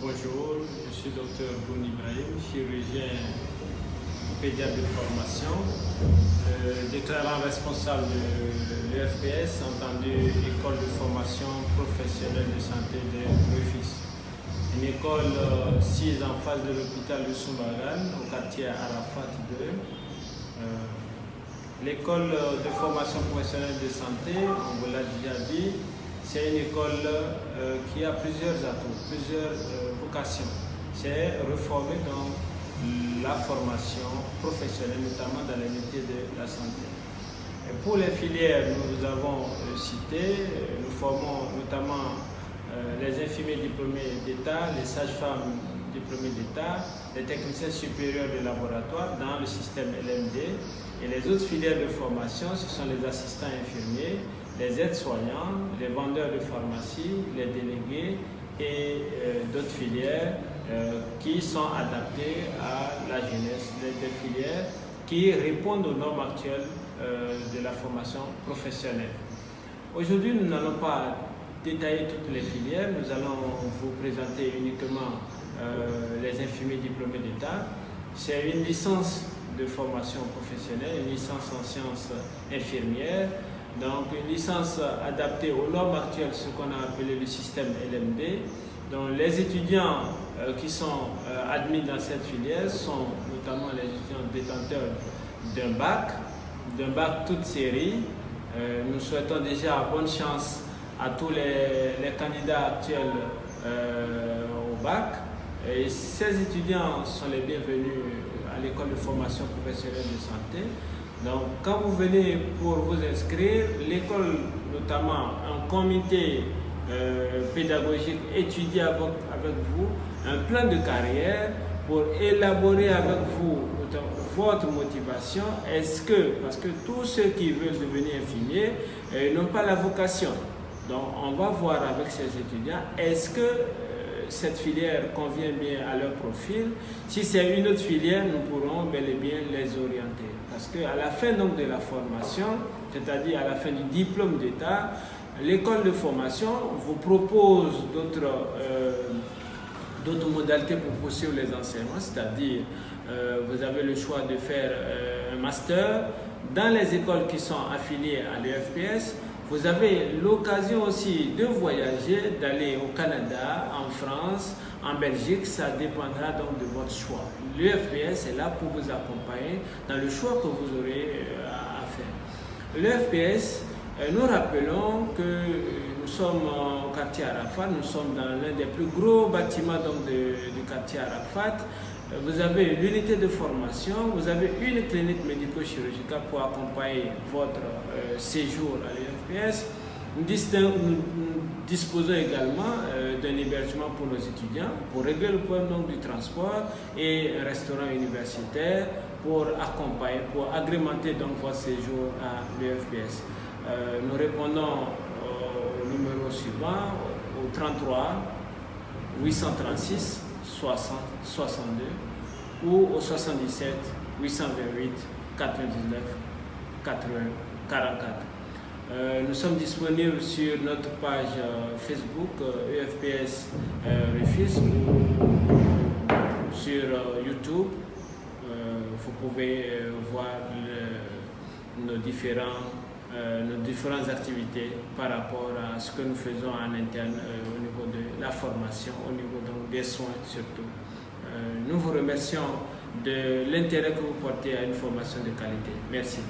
Bonjour, je suis Dr Boun Ibrahim, chirurgien pédiatre de formation, déclarant responsable de l'EFPS, entendu École de formation professionnelle de santé de Rufisque. Une école sise en face de l'hôpital de Soumbagane, au quartier Arafat 2. L'école de formation professionnelle de santé, on vous l'a déjà dit, c'est une école qui a plusieurs atouts, plusieurs vocations. C'est reformer donc la formation professionnelle, notamment dans les métiers de la santé. Et pour les filières, nous avons cité, nous formons notamment les infirmiers diplômés d'État, les sages-femmes diplômés d'État, les techniciens supérieurs de laboratoire dans le système LMD. Et les autres filières de formation, ce sont les assistants infirmiers, les aides-soignants, les vendeurs de pharmacie, les délégués et d'autres filières qui sont adaptées à la jeunesse, des filières qui répondent aux normes actuelles de la formation professionnelle. Aujourd'hui, nous n'allons pas détailler toutes les filières, nous allons vous présenter uniquement les infirmiers diplômés d'État. C'est une licence de formation professionnelle, une licence en sciences infirmières, donc une licence adaptée aux normes actuelles, ce qu'on a appelé le système LMD. Donc les étudiants qui sont admis dans cette filière sont notamment les étudiants détenteurs d'un bac toute série. Nous souhaitons déjà bonne chance à tous les candidats actuels au bac. Et ces étudiants sont les bienvenus à l'école de formation professionnelle de santé. Donc, quand vous venez pour vous inscrire, l'école, notamment un comité pédagogique, étudie avec vous un plan de carrière pour élaborer avec vous votre motivation. Parce que tous ceux qui veulent devenir infirmiers n'ont pas la vocation. Donc, on va voir avec ces étudiants, est-ce que cette filière convient bien à leur profil. Si c'est une autre filière, nous pourrons bel et bien les orienter. Parce qu'à la fin donc, de la formation, c'est-à-dire à la fin du diplôme d'État, l'école de formation vous propose d'autres modalités pour poursuivre les enseignements, c'est-à-dire vous avez le choix de faire un master dans les écoles qui sont affiliées à l'EFPS. Vous avez l'occasion aussi de voyager, d'aller au Canada, en France, en Belgique, ça dépendra donc de votre choix. L'EFPS est là pour vous accompagner dans le choix que vous aurez à faire. L'EFPS, nous rappelons que nous sommes au quartier Arafat, nous sommes dans l'un des plus gros bâtiments donc, du quartier Arafat. Vous avez l'unité de formation, vous avez une clinique médico-chirurgicale pour accompagner votre séjour à l'EFPS. Nous disposons également d'un hébergement pour nos étudiants pour régler le problème du transport et un restaurant universitaire pour accompagner, pour agrémenter donc votre séjour à l'EFPS. Nous répondons au numéro suivant, au 33 836 60 62 ou au 77 828 99 80 44. Nous sommes disponibles sur notre page Facebook EFPS Rufisque ou sur YouTube. Vous pouvez voir nos différentes activités par rapport à ce que nous faisons en interne au niveau de la formation, au niveau donc, des soins surtout. Nous vous remercions de l'intérêt que vous portez à une formation de qualité. Merci.